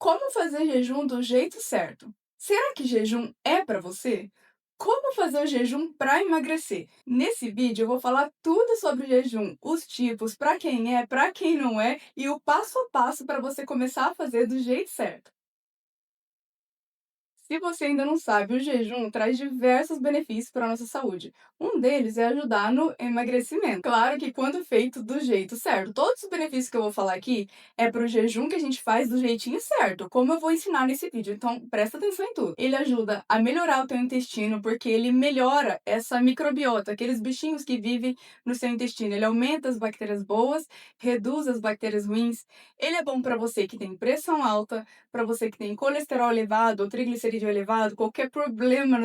Como fazer jejum do jeito certo? Será que jejum é para você? Como fazer o jejum para emagrecer? Nesse vídeo eu vou falar tudo sobre o jejum, os tipos, para quem não é e o passo a passo para você começar a fazer do jeito certo. Se você ainda não sabe, o jejum traz diversos benefícios para a nossa saúde. Um deles é ajudar no emagrecimento. Claro que quando feito do jeito certo. Todos os benefícios que eu vou falar aqui é para o jejum que a gente faz do jeitinho certo, como eu vou ensinar nesse vídeo. Então, presta atenção em tudo. Ele ajuda a melhorar o teu intestino, porque ele melhora essa microbiota, aqueles bichinhos que vivem no seu intestino. Ele aumenta as bactérias boas, reduz as bactérias ruins. Ele é bom para você que tem pressão alta, para você que tem colesterol elevado ou triglicerídeo elevado, qualquer problema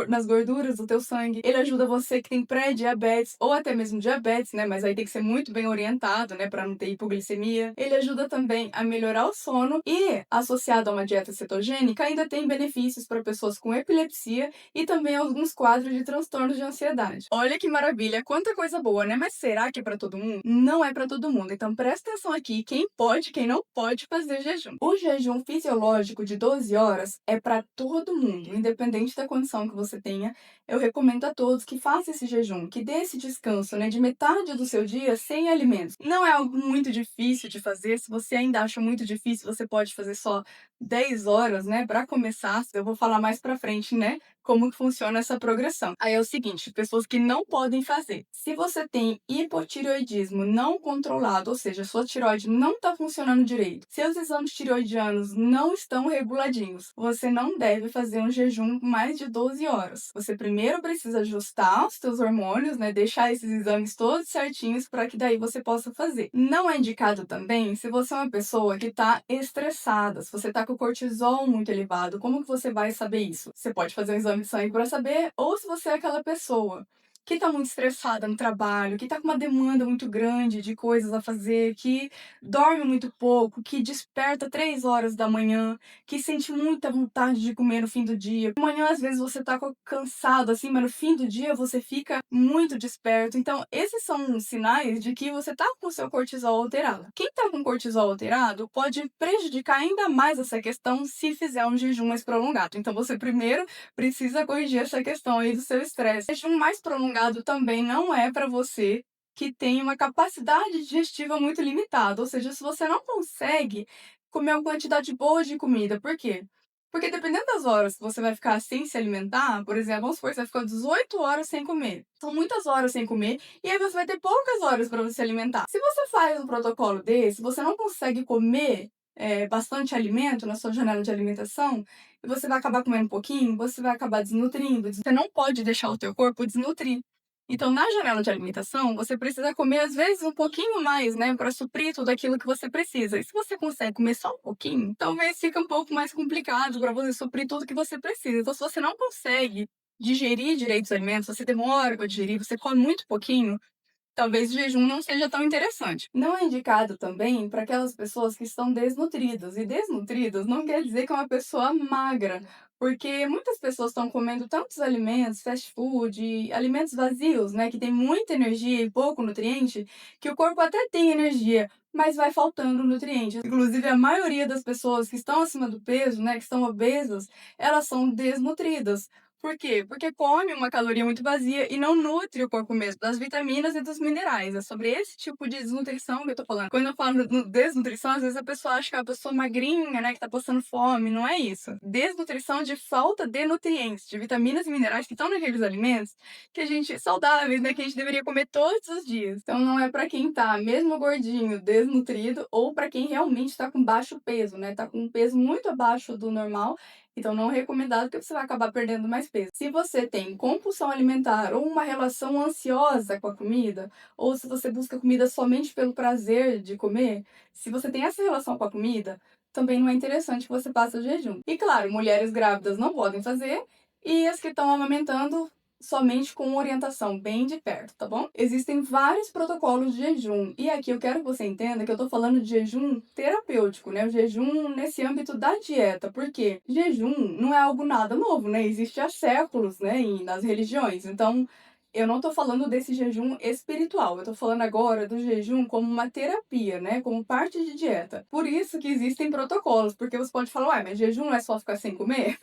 nas gorduras do teu sangue. Ele ajuda você que tem pré-diabetes ou até mesmo diabetes, né? Mas aí tem que ser muito bem orientado, né? Para não ter hipoglicemia. Ele ajuda também a melhorar o sono e, associado a uma dieta cetogênica, ainda tem benefícios para pessoas com epilepsia e também alguns quadros de transtornos de ansiedade. Olha que maravilha, quanta coisa boa, né? Mas será que é para todo mundo? Não é para todo mundo. Então presta atenção aqui, quem pode, quem não pode fazer jejum. O jejum fisiológico de 12 horas é para todo mundo, independente da condição que você tenha. Eu recomendo a todos que façam esse jejum, que dê esse descanso, né, de metade do seu dia sem alimentos. Não é algo muito difícil de fazer. Se você ainda acha muito difícil, você pode fazer só 10 horas, né, para começar. Eu vou falar mais para frente, né, como que funciona essa progressão. Aí é o seguinte, pessoas que não podem fazer. Se você tem hipotireoidismo não controlado, ou seja, sua tireoide não está funcionando direito, seus exames tireoidianos não estão reguladinhos, você não deve fazer um jejum mais de 12 horas. Você primeiro precisa ajustar os seus hormônios, né, deixar esses exames todos certinhos para que daí você possa fazer. Não é indicado também se você é uma pessoa que está estressada, se você está com o cortisol muito elevado. Como que você vai saber isso? Você pode fazer um exame de sangue para saber, ou se você é aquela pessoa que está muito estressada no trabalho, que está com uma demanda muito grande de coisas a fazer, que dorme muito pouco, que desperta 3 horas da manhã, que sente muita vontade de comer no fim do dia. Amanhã, às vezes, você tá cansado, assim, mas no fim do dia você fica muito desperto. Então, esses são sinais de que você tá com o seu cortisol alterado. Quem tá com cortisol alterado pode prejudicar ainda mais essa questão se fizer um jejum mais prolongado. Então, você primeiro precisa corrigir essa questão aí do seu estresse. Jejum mais prolongado também não é para você que tem uma capacidade digestiva muito limitada, ou seja, se você não consegue comer uma quantidade boa de comida. Por quê? Porque dependendo das horas que você vai ficar sem se alimentar, por exemplo, vamos supor que você vai ficar 18 horas sem comer. São muitas horas sem comer e aí você vai ter poucas horas para você se alimentar. Se você faz um protocolo desse, você não consegue comer bastante alimento na sua janela de alimentação, e você vai acabar comendo um pouquinho, você vai acabar desnutrindo. Você não pode deixar o teu corpo desnutrir. Então, na janela de alimentação, você precisa comer, às vezes, um pouquinho mais, né, para suprir tudo aquilo que você precisa. E se você consegue comer só um pouquinho, talvez fique um pouco mais complicado para você suprir tudo que você precisa. Então, se você não consegue digerir direito os alimentos, você demora para digerir, você come muito pouquinho, talvez o jejum não seja tão interessante. Não é indicado também para aquelas pessoas que estão desnutridas. E desnutridas não quer dizer que é uma pessoa magra, porque muitas pessoas estão comendo tantos alimentos, fast food, e alimentos vazios, né, que tem muita energia e pouco nutriente, que o corpo até tem energia, mas vai faltando nutrientes. Inclusive, a maioria das pessoas que estão acima do peso, né, que estão obesas, elas são desnutridas. Por quê? Porque come uma caloria muito vazia e não nutre o corpo mesmo das vitaminas e dos minerais. É sobre esse tipo de desnutrição que eu tô falando. Quando eu falo desnutrição, às vezes a pessoa acha que é uma pessoa magrinha, né, que tá passando fome. Não é isso. Desnutrição de falta de nutrientes, de vitaminas e minerais que estão naqueles alimentos que a gente saudáveis, né, que a gente deveria comer todos os dias. Então não é para quem tá mesmo gordinho, desnutrido, ou para quem realmente tá com baixo peso, né, tá com um peso muito abaixo do normal. Então, não é recomendado porque você vai acabar perdendo mais peso. Se você tem compulsão alimentar ou uma relação ansiosa com a comida, ou se você busca comida somente pelo prazer de comer, se você tem essa relação com a comida, também não é interessante que você faça o jejum. E claro, mulheres grávidas não podem fazer, e as que estão amamentando somente com orientação bem de perto, tá bom? Existem vários protocolos de jejum, e aqui eu quero que você entenda que eu tô falando de jejum terapêutico, né? O jejum nesse âmbito da dieta, porque jejum não é algo nada novo, né? Existe há séculos, né, nas religiões. Então, Eu não tô falando desse jejum espiritual, eu tô falando agora do jejum como uma terapia, né, como parte de dieta. Por isso que existem protocolos, porque você pode falar: "Ué, mas jejum não é só ficar sem comer?"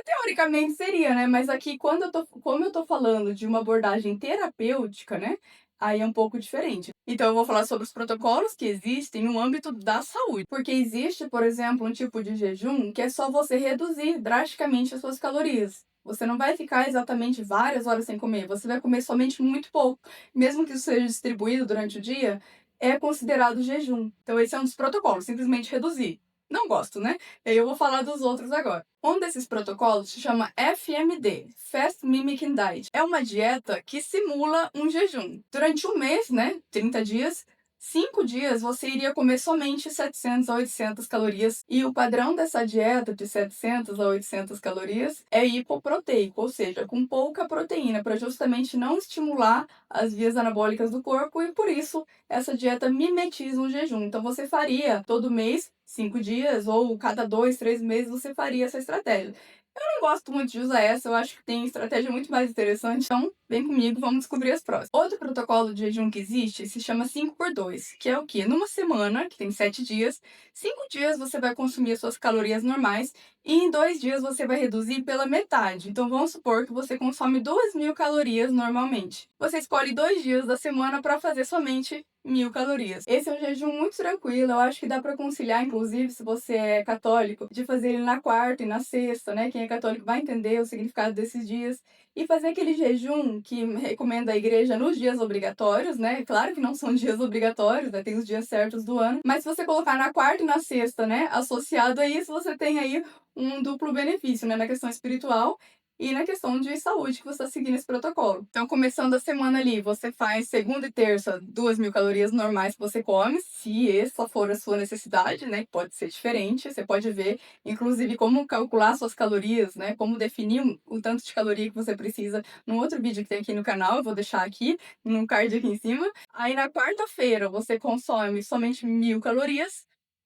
Teoricamente seria, né, mas aqui como eu tô falando de uma abordagem terapêutica, né, aí é um pouco diferente. Então eu vou falar sobre os protocolos que existem no âmbito da saúde, porque existe, por exemplo, um tipo de jejum que é só você reduzir drasticamente as suas calorias. Você não vai ficar exatamente várias horas sem comer, você vai comer somente muito pouco. Mesmo que isso seja distribuído durante o dia, é considerado jejum. Então esse é um dos protocolos, simplesmente reduzir. Não gosto, né? E aí eu vou falar dos outros agora. Um desses protocolos se chama FMD, Fast Mimicking Diet. É uma dieta que simula um jejum. Durante um mês, né, 30 dias, 5 dias você iria comer somente 700 a 800 calorias. E o padrão dessa dieta de 700 a 800 calorias é hipoproteico, ou seja, com pouca proteína, para justamente não estimular as vias anabólicas do corpo e por isso essa dieta mimetiza um jejum. Então você faria todo mês 5 dias ou cada 2, 3 meses você faria essa estratégia. Eu não gosto muito de usar essa, eu acho que tem estratégia muito mais interessante, então vem comigo, vamos descobrir as próximas. Outro protocolo de jejum que existe se chama 5x2, que é o quê? Numa semana, que tem 7 dias, 5 dias você vai consumir as suas calorias normais e em 2 dias você vai reduzir pela metade. Então vamos supor que você consome 2.000 calorias normalmente. Você escolhe 2 dias da semana para fazer somente 1.000 calorias. Esse é um jejum muito tranquilo, eu acho que dá para conciliar, inclusive, se você é católico, de fazer ele na quarta e na sexta, né? Quem é católico vai entender o significado desses dias. E fazer aquele jejum que recomenda a igreja nos dias obrigatórios, né? Claro que não são dias obrigatórios, né? Tem os dias certos do ano. Mas se você colocar na quarta e na sexta, né? Associado a isso, você tem aí um duplo benefício, né? Na questão espiritual e na questão de saúde que você está seguindo esse protocolo. Então, começando a semana ali, você faz segunda e terça 2.000 calorias normais que você come, se essa for a sua necessidade, né? Pode ser diferente, você pode ver, inclusive, como calcular suas calorias, né? Como definir o tanto de caloria que você precisa num outro vídeo que tem aqui no canal, eu vou deixar aqui, no card aqui em cima. Aí, na quarta-feira, você consome somente 1.000 calorias,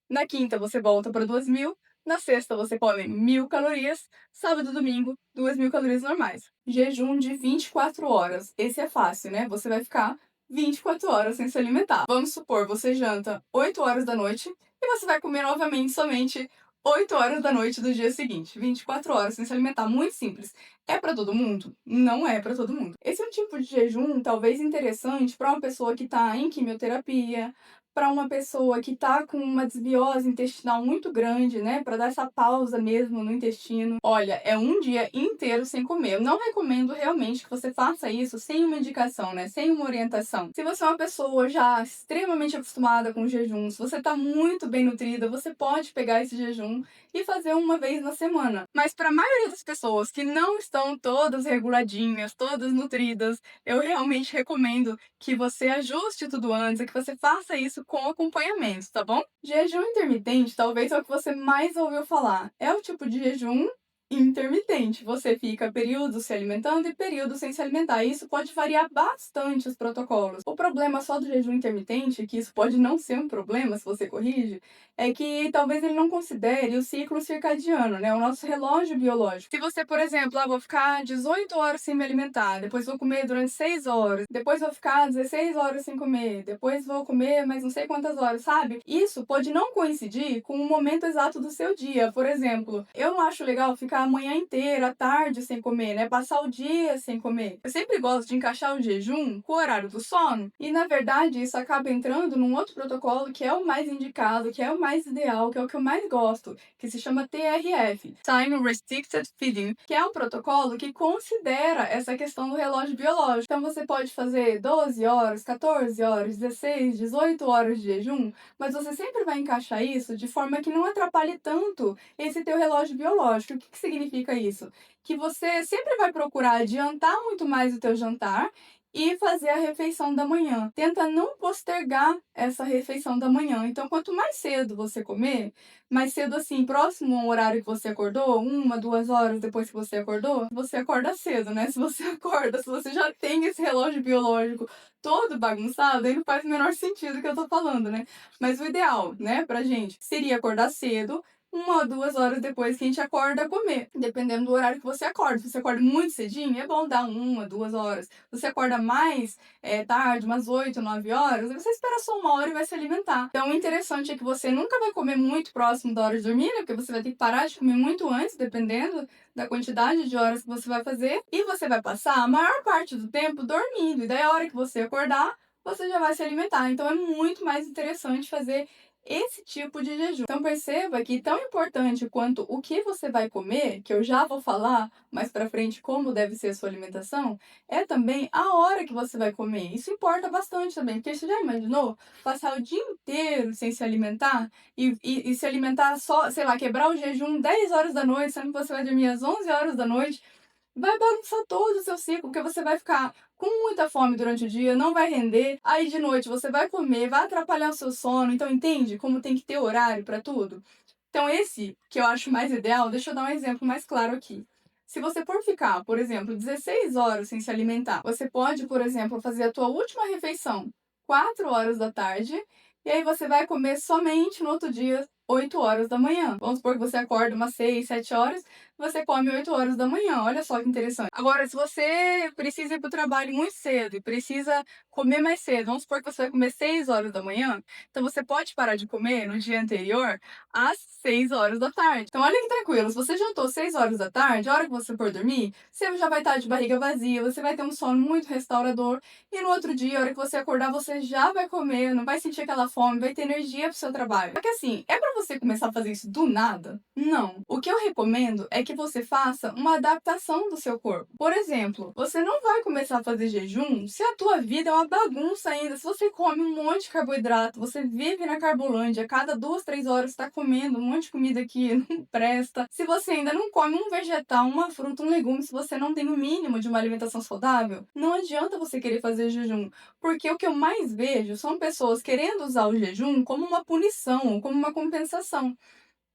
na quinta, você volta para 2.000, na sexta, você come 1.000 calorias, sábado e domingo, 2.000 calorias normais. Jejum de 24 horas. Esse é fácil, né? Você vai ficar 24 horas sem se alimentar. Vamos supor, você janta 8 horas da noite e você vai comer novamente somente 8 horas da noite do dia seguinte. 24 horas sem se alimentar. Muito simples. É para todo mundo? Não é para todo mundo. Esse é um tipo de jejum talvez interessante para uma pessoa que está em quimioterapia, para uma pessoa que está com uma desbiose intestinal muito grande, né, para dar essa pausa mesmo no intestino. Olha, é um dia inteiro sem comer. Eu não recomendo realmente que você faça isso sem uma indicação, né, sem uma orientação. Se você é uma pessoa já extremamente acostumada com jejum, se você está muito bem nutrida, você pode pegar esse jejum e fazer uma vez na semana. Mas para a maioria das pessoas que não estão todas reguladinhas, todas nutridas, eu realmente recomendo que você ajuste tudo antes e que você faça isso com acompanhamento, tá bom? Jejum intermitente talvez é o que você mais ouviu falar. É o tipo de jejum intermitente. Você fica períodos se alimentando e períodos sem se alimentar. E isso pode variar bastante os protocolos. O problema só do jejum intermitente, que isso pode não ser um problema se você corrige, é que talvez ele não considere o ciclo circadiano, né? O nosso relógio biológico. Se você, por exemplo, vou ficar 18 horas sem me alimentar, depois vou comer durante 6 horas, depois vou ficar 16 horas sem comer, depois vou comer mais não sei quantas horas, sabe? Isso pode não coincidir com o momento exato do seu dia. Por exemplo, eu não acho legal ficar a manhã inteira, à tarde sem comer, né? Passar o dia sem comer. Eu sempre gosto de encaixar o jejum com o horário do sono e, na verdade, isso acaba entrando num outro protocolo que é o mais indicado, que é o mais ideal, que é o que eu mais gosto, que se chama TRF, Time Restricted Feeding, que é um protocolo que considera essa questão do relógio biológico. Então você pode fazer 12 horas, 14 horas, 16, 18 horas de jejum, mas você sempre vai encaixar isso de forma que não atrapalhe tanto esse teu relógio biológico. O que que significa isso? Que você sempre vai procurar adiantar muito mais o teu jantar e fazer a refeição da manhã. Tenta não postergar essa refeição da manhã. Então, quanto mais cedo você comer, mais cedo assim, próximo ao horário que você acordou, 1, 2 horas depois que você acordou, você acorda cedo, né? Se você acorda, se você já tem esse relógio biológico todo bagunçado, aí não faz o menor sentido o que eu tô falando, né? Mas o ideal, né, pra gente, seria acordar cedo, 1 ou 2 horas depois que a gente acorda a comer, dependendo do horário que você acorda. Se você acorda muito cedinho, é bom dar 1, 2 horas. Se você acorda mais tarde, umas 8, 9 horas, você espera só 1 hora e vai se alimentar. Então, o interessante é que você nunca vai comer muito próximo da hora de dormir, né? Porque você vai ter que parar de comer muito antes, dependendo da quantidade de horas que você vai fazer. E você vai passar a maior parte do tempo dormindo. E daí, a hora que você acordar, você já vai se alimentar. Então, é muito mais interessante fazer esse tipo de jejum. Então perceba que tão importante quanto o que você vai comer, que eu já vou falar mais pra frente como deve ser a sua alimentação, é também a hora que você vai comer. Isso importa bastante também, porque você já imaginou passar o dia inteiro sem se alimentar e se alimentar só, sei lá, quebrar o jejum 10 horas da noite, sendo que você vai dormir às 11 horas da noite? Vai bagunçar todo o seu ciclo, porque você vai ficar com muita fome durante o dia, não vai render. Aí de noite você vai comer, vai atrapalhar o seu sono. Então, entende como tem que ter horário para tudo? Então, esse que eu acho mais ideal, deixa eu dar um exemplo mais claro aqui. Se você for ficar, por exemplo, 16 horas sem se alimentar, você pode, por exemplo, fazer a tua última refeição 4 horas da tarde, e aí você vai comer somente no outro dia, 8 horas da manhã. Vamos supor que você acorda umas 6, 7 horas, você come 8 horas da manhã. Olha só que interessante. Agora, se você precisa ir para o trabalho muito cedo e precisa comer mais cedo, vamos supor que você vai comer 6 horas da manhã, então você pode parar de comer no dia anterior às 6 horas da tarde. Então, olha que tranquilo, se você jantou 6 horas da tarde, a hora que você for dormir, você já vai estar de barriga vazia, você vai ter um sono muito restaurador, e no outro dia, a hora que você acordar, você já vai comer, não vai sentir aquela fome, vai ter energia pro seu trabalho. Só que assim, é pra você começar a fazer isso do nada? Não. O que eu recomendo é que você faça uma adaptação do seu corpo. Por exemplo, você não vai começar a fazer jejum se a tua vida é uma bagunça ainda, se você come um monte de carboidrato, você vive na Carbolândia, a cada 2, 3 horas está comendo um monte de comida que não presta, se você ainda não come um vegetal, uma fruta, um legume, se você não tem o mínimo de uma alimentação saudável, não adianta você querer fazer jejum, porque o que eu mais vejo são pessoas querendo usar o jejum como uma punição ou como uma compensação.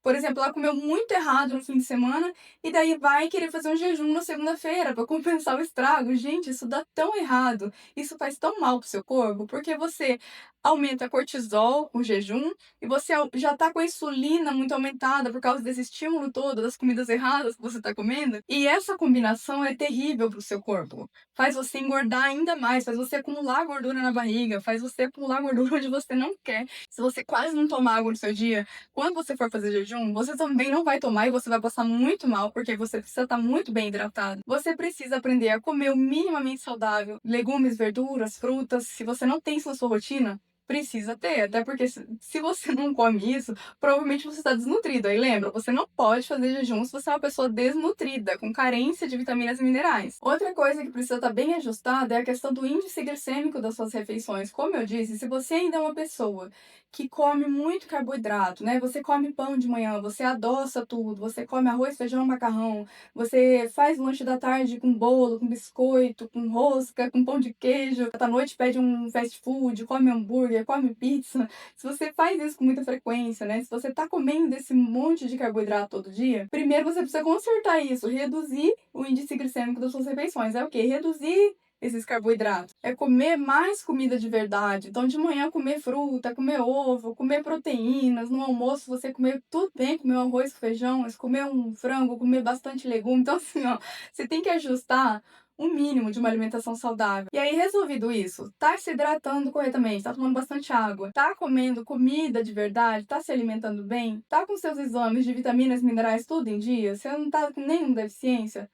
Por exemplo, ela comeu muito errado no fim de semana e daí vai querer fazer um jejum na segunda-feira para compensar o estrago. Gente, isso dá tão errado. Isso faz tão mal pro seu corpo, porque você aumenta cortisol com o jejum e você já tá com a insulina muito aumentada por causa desse estímulo todo das comidas erradas que você tá comendo. E essa combinação é terrível pro seu corpo. Faz você engordar ainda mais, faz você acumular gordura na barriga, faz você acumular gordura onde você não quer. Se você quase não tomar água no seu dia, quando você for fazer jejum, você também não vai tomar e você vai passar muito mal, porque você precisa estar muito bem hidratado. Você precisa aprender a comer o minimamente saudável, legumes, verduras, frutas. Se você não tem isso na sua rotina, precisa ter, até porque se você não come isso, provavelmente você está desnutrido. Aí lembra, você não pode fazer jejum se você é uma pessoa desnutrida, com carência de vitaminas e minerais. Outra coisa que precisa estar bem ajustada é a questão do índice glicêmico das suas refeições. Como eu disse, se você ainda é uma pessoa que come muito carboidrato, né? Você come pão de manhã, você adoça tudo, você come arroz, feijão, macarrão, você faz lanche da tarde com bolo, com biscoito, com rosca, com pão de queijo, à noite pede um fast food, come hambúrguer, come pizza. Se você faz isso com muita frequência, né? Se você tá comendo esse monte de carboidrato todo dia, primeiro você precisa consertar isso, reduzir o índice glicêmico das suas refeições. É o quê? Reduzir esses carboidratos. É comer mais comida de verdade. Então, de manhã, comer fruta, comer ovo, comer proteínas. No almoço, você comer tudo bem, comer um arroz com feijão, mas comer um frango, comer bastante legume. Então, assim, ó, você tem que ajustar o mínimo de uma alimentação saudável. E aí, resolvido isso, tá se hidratando corretamente, tá tomando bastante água, tá comendo comida de verdade, tá se alimentando bem, tá com seus exames de vitaminas, minerais tudo em dia, você não tá com nenhuma deficiência,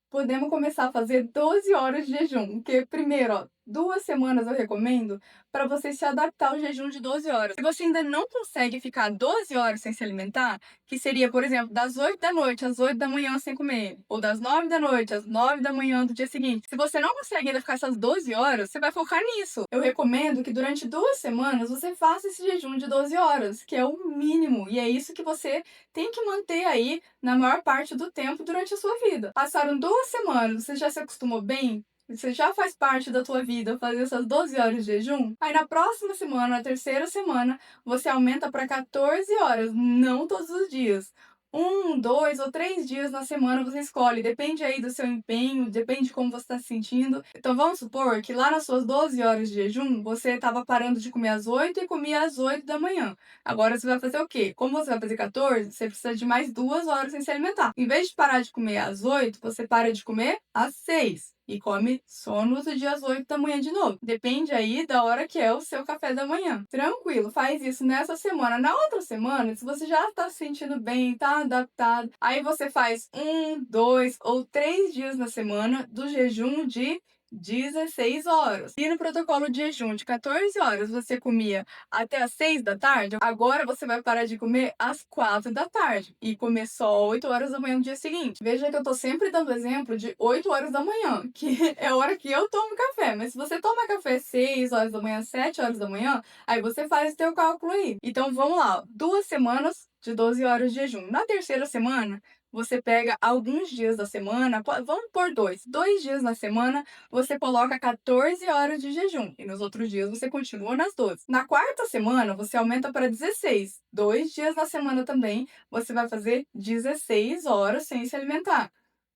podemos começar a fazer 12 horas de jejum, porque primeiro, ó, 2 semanas eu recomendo para você se adaptar ao jejum de 12 horas. Se você ainda não consegue ficar 12 horas sem se alimentar, que seria, por exemplo, das 8 da noite às 8 da manhã sem comer, ou das 9 da noite às 9 da manhã do dia seguinte. Se você não consegue ainda ficar essas 12 horas, você vai focar nisso. Eu recomendo que durante 2 semanas você faça esse jejum de 12 horas, que é o mínimo, e é isso que você tem que manter aí na maior parte do tempo durante a sua vida. Passaram 2 semanas, você já se acostumou bem? Você já faz parte da tua vida fazer essas 12 horas de jejum? Aí na próxima semana, na terceira semana, você aumenta para 14 horas, não todos os dias. Um, 2 ou 3 dias na semana você escolhe, depende aí do seu empenho, depende de como você está se sentindo. Então vamos supor que lá nas suas 12 horas de jejum, você estava parando de comer às 8 e comia às 8 da manhã. Agora você vai fazer o quê? Como você vai fazer 14, você precisa de mais 2 horas sem se alimentar. Em vez de parar de comer às 8, você para de comer às 6 e come só no outro dia às 8 da manhã de novo. Depende aí da hora que é o seu café da manhã. Tranquilo, faz isso nessa semana. Na outra semana, se você já tá se sentindo bem, tá adaptado, aí você faz um, 2 ou 3 dias na semana do jejum de 16 horas. E no protocolo de jejum de 14 horas você comia até às 6 da tarde, agora você vai parar de comer às 4 da tarde e comer só 8 horas da manhã no dia seguinte. Veja que eu tô sempre dando exemplo de 8 horas da manhã, que é a hora que eu tomo café. Mas se você toma café 6 horas da manhã, 7 horas da manhã, aí você faz o teu cálculo aí. Então vamos lá, 2 semanas de 12 horas de jejum. Na terceira semana, você pega alguns dias da semana, vamos por dois dias na semana, você coloca 14 horas de jejum e nos outros dias você continua nas 12. Na quarta semana, você aumenta para 16. 2 dias na semana também, você vai fazer 16 horas sem se alimentar.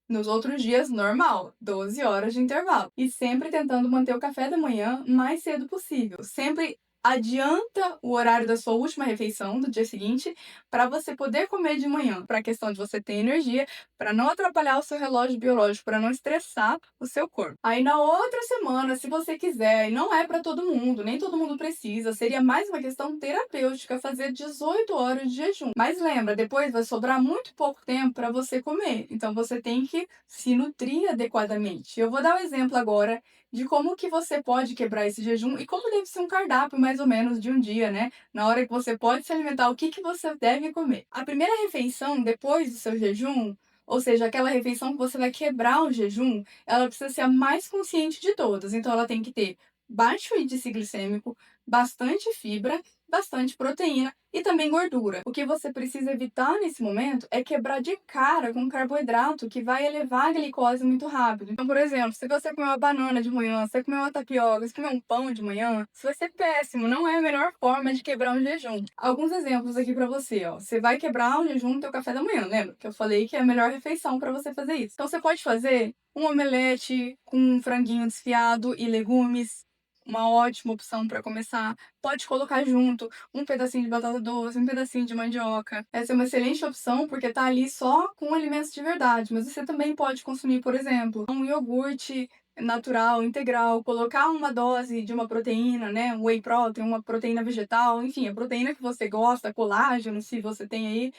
Nos outros dias, normal, 12 horas de intervalo. E sempre tentando manter o café da manhã mais cedo possível. Sempre adianta o horário da sua última refeição do dia seguinte para você poder comer de manhã, para a questão de você ter energia, para não atrapalhar o seu relógio biológico, para não estressar o seu corpo. Aí na outra semana, se você quiser, e não é para todo mundo, nem todo mundo precisa, seria mais uma questão terapêutica fazer 18 horas de jejum. Mas lembra, depois vai sobrar muito pouco tempo para você comer, então você tem que se nutrir adequadamente. Eu vou dar um exemplo agora de como que você pode quebrar esse jejum e como deve ser um cardápio mais ou menos de um dia, né? Na hora que você pode se alimentar, o que que você deve comer. A primeira refeição depois do seu jejum, ou seja, aquela refeição que você vai quebrar o jejum, ela precisa ser a mais consciente de todas. Então ela tem que ter baixo índice glicêmico, bastante fibra, bastante proteína e também gordura. O que você precisa evitar nesse momento é quebrar de cara com carboidrato que vai elevar a glicose muito rápido. Então, por exemplo, se você comer uma banana de manhã, se você comer uma tapioca, se comer um pão de manhã, isso vai ser péssimo, não é a melhor forma de quebrar um jejum. Alguns exemplos aqui pra você, ó. Você vai quebrar o jejum no teu café da manhã, lembra? Que eu falei que é a melhor refeição pra você fazer isso. Então, você pode fazer um omelete com um franguinho desfiado e legumes, uma ótima opção para começar. Pode colocar junto um pedacinho de batata doce, um pedacinho de mandioca. Essa é uma excelente opção porque tá ali só com alimentos de verdade, mas você também pode consumir, por exemplo, um iogurte natural, integral, colocar uma dose de uma proteína, né, um whey protein, uma proteína vegetal, enfim, a proteína que você gosta, colágeno, se você tem aí,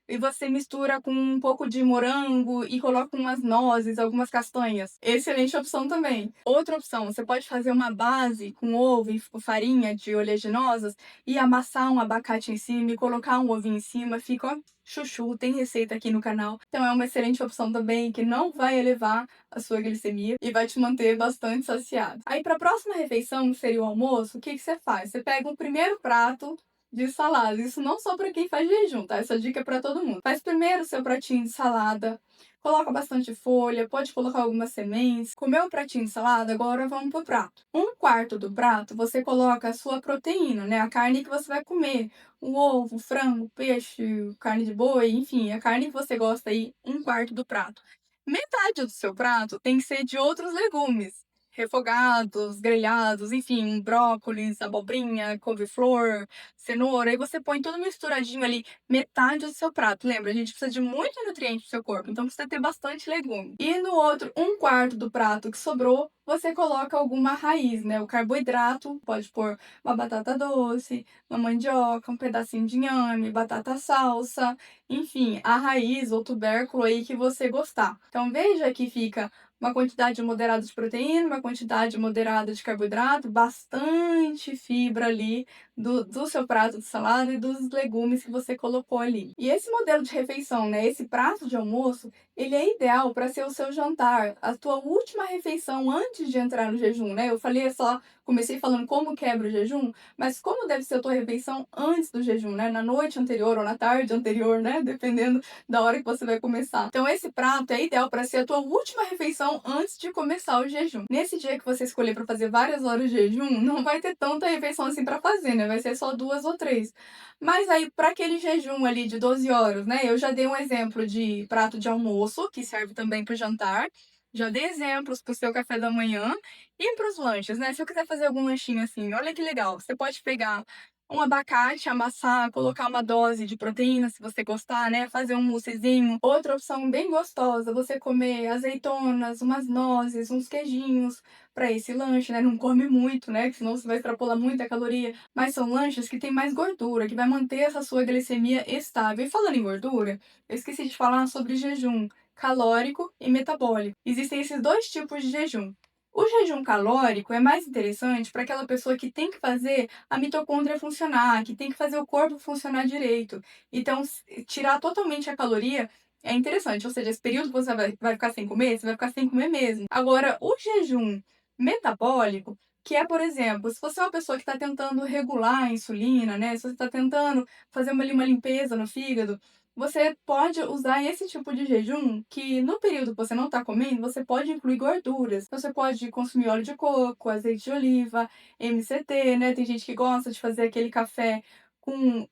e você mistura com um pouco de morango e coloca umas nozes, algumas castanhas. Excelente opção também. Outra opção, você pode fazer uma base com ovo e farinha de oleaginosas e amassar um abacate em cima e colocar um ovinho em cima, fica ó, chuchu, tem receita aqui no canal. Então é uma excelente opção também que não vai elevar a sua glicemia e vai te manter bastante saciado. Aí para a próxima refeição, que seria o almoço, o que que você faz? Você pega um primeiro prato de salada. Isso não só para quem faz jejum, tá? Essa dica é para todo mundo. Faz primeiro o seu pratinho de salada, coloca bastante folha, pode colocar algumas sementes. Comeu o pratinho de salada, agora vamos pro prato. Um quarto do prato você coloca a sua proteína, né? A carne que você vai comer. O ovo, o frango, o peixe, carne de boi, enfim, a carne que você gosta aí, um quarto do prato. Metade do seu prato tem que ser de outros legumes. Refogados, grelhados, enfim, brócolis, abobrinha, couve-flor, cenoura, aí você põe tudo misturadinho ali, metade do seu prato. Lembra, a gente precisa de muito nutriente pro seu corpo, então precisa ter bastante legume. E no outro, um quarto do prato que sobrou, você coloca alguma raiz, né? O carboidrato, pode pôr uma batata doce, uma mandioca, um pedacinho de inhame, batata salsa, enfim, a raiz ou tubérculo aí que você gostar. Então veja que fica uma quantidade moderada de proteína, uma quantidade moderada de carboidrato, bastante fibra ali do seu prato de salada e dos legumes que você colocou ali. E esse modelo de refeição, né, esse prato de almoço, ele é ideal para ser o seu jantar, a tua última refeição antes de entrar no jejum, né? Eu falei só, comecei falando como quebra o jejum, mas como deve ser a tua refeição antes do jejum, né? Na noite anterior ou na tarde anterior, né? Dependendo da hora que você vai começar. Então esse prato é ideal para ser a tua última refeição antes de começar o jejum. Nesse dia que você escolher para fazer várias horas de jejum, não vai ter tanta refeição assim para fazer, né? né, vai ser só 2 ou 3. Mas aí para aquele jejum ali de 12 horas, né, eu já dei um exemplo de prato de almoço, que serve também para o jantar, já dei exemplos para o seu café da manhã e para os lanches, né, se eu quiser fazer algum lanchinho assim, olha que legal, você pode pegar um abacate, amassar, colocar uma dose de proteína, se você gostar, né, fazer um moussezinho. Outra opção bem gostosa, você comer azeitonas, umas nozes, uns queijinhos para esse lanche, né, não come muito, né, que senão você vai extrapolar muita caloria, mas são lanches que têm mais gordura, que vai manter essa sua glicemia estável. E falando em gordura, eu esqueci de falar sobre jejum calórico e metabólico. Existem esses 2 tipos de jejum. O jejum calórico é mais interessante para aquela pessoa que tem que fazer a mitocôndria funcionar, que tem que fazer o corpo funcionar direito. Então, tirar totalmente a caloria é interessante, ou seja, esse período que você vai ficar sem comer, você vai ficar sem comer mesmo. Agora, o jejum metabólico, que é, por exemplo, se você é uma pessoa que está tentando regular a insulina, né? Se você está tentando fazer uma limpeza no fígado, você pode usar esse tipo de jejum que no período que você não está comendo, você pode incluir gorduras. Você pode consumir óleo de coco, azeite de oliva, MCT, né? Tem gente que gosta de fazer aquele café com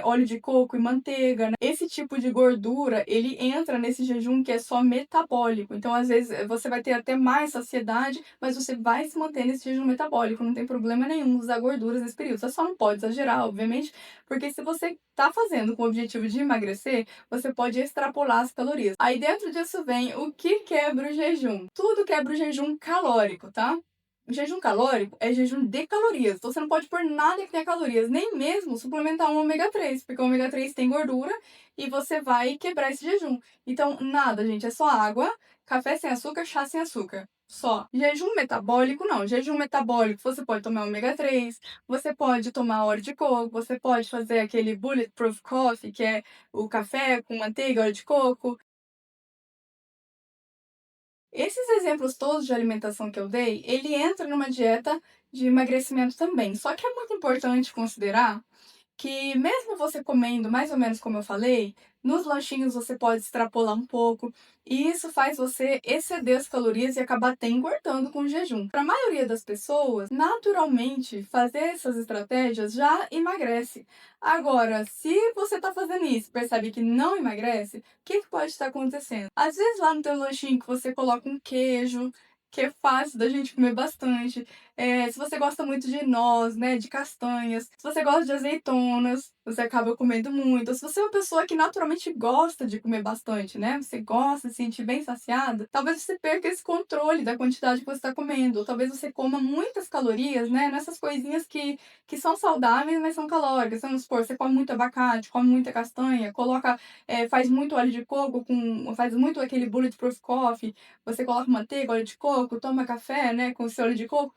óleo de coco e manteiga, né? Esse tipo de gordura, ele entra nesse jejum que é só metabólico. Então, às vezes, você vai ter até mais saciedade, mas você vai se manter nesse jejum metabólico. Não tem problema nenhum usar gorduras nesse período. Você só não pode exagerar, obviamente, porque se você está fazendo com o objetivo de emagrecer, você pode extrapolar as calorias. Aí dentro disso vem o que quebra o jejum. Tudo quebra o jejum calórico, tá? O jejum calórico é jejum de calorias, então você não pode pôr nada que tenha calorias, nem mesmo suplementar um ômega 3, porque o ômega 3 tem gordura e você vai quebrar esse jejum. Então, nada, gente, é só água, café sem açúcar, chá sem açúcar. Só. Jejum metabólico, não. Jejum metabólico, você pode tomar ômega 3, você pode tomar óleo de coco, você pode fazer aquele bulletproof coffee, que é o café com manteiga, óleo de coco. Esses exemplos todos de alimentação que eu dei, ele entra numa dieta de emagrecimento também. Só que é muito importante considerar que mesmo você comendo mais ou menos como eu falei, nos lanchinhos você pode extrapolar um pouco, e isso faz você exceder as calorias e acabar até engordando com o jejum. Para a maioria das pessoas, naturalmente, fazer essas estratégias já emagrece. Agora, se você está fazendo isso e percebe que não emagrece, o que pode estar acontecendo? Às vezes lá no teu lanchinho que você coloca um queijo, que é fácil da gente comer bastante, se você gosta muito de noz, né, de castanhas, se você gosta de azeitonas, você acaba comendo muito. Ou se você é uma pessoa que naturalmente gosta de comer bastante, né, você gosta de se sentir bem saciada, talvez você perca esse controle da quantidade que você está comendo. Ou talvez você coma muitas calorias, né, nessas coisinhas que são saudáveis, mas são calóricas. Então, vamos supor, você come muito abacate, come muita castanha, coloca, faz muito óleo de coco, faz muito aquele bulletproof coffee, você coloca manteiga, óleo de coco, toma café, né, com esse óleo de coco.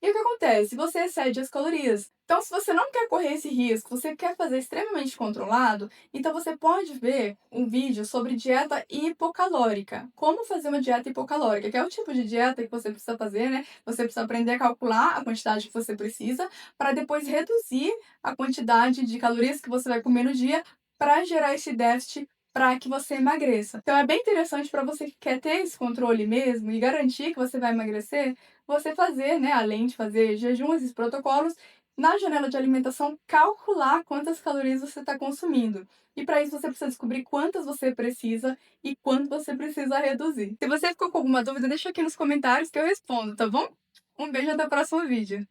E o que acontece? Você excede as calorias. Então, se você não quer correr esse risco, você quer fazer extremamente controlado, então você pode ver um vídeo sobre dieta hipocalórica. Como fazer uma dieta hipocalórica, que é o tipo de dieta que você precisa fazer, né? Você precisa aprender a calcular a quantidade que você precisa para depois reduzir a quantidade de calorias que você vai comer no dia para gerar esse déficit para que você emagreça. Então é bem interessante para você que quer ter esse controle mesmo e garantir que você vai emagrecer, você fazer, né, além de fazer jejuns e protocolos, na janela de alimentação, calcular quantas calorias você está consumindo. E para isso você precisa descobrir quantas você precisa e quanto você precisa reduzir. Se você ficou com alguma dúvida, deixa aqui nos comentários que eu respondo, tá bom? Um beijo e até o próximo vídeo.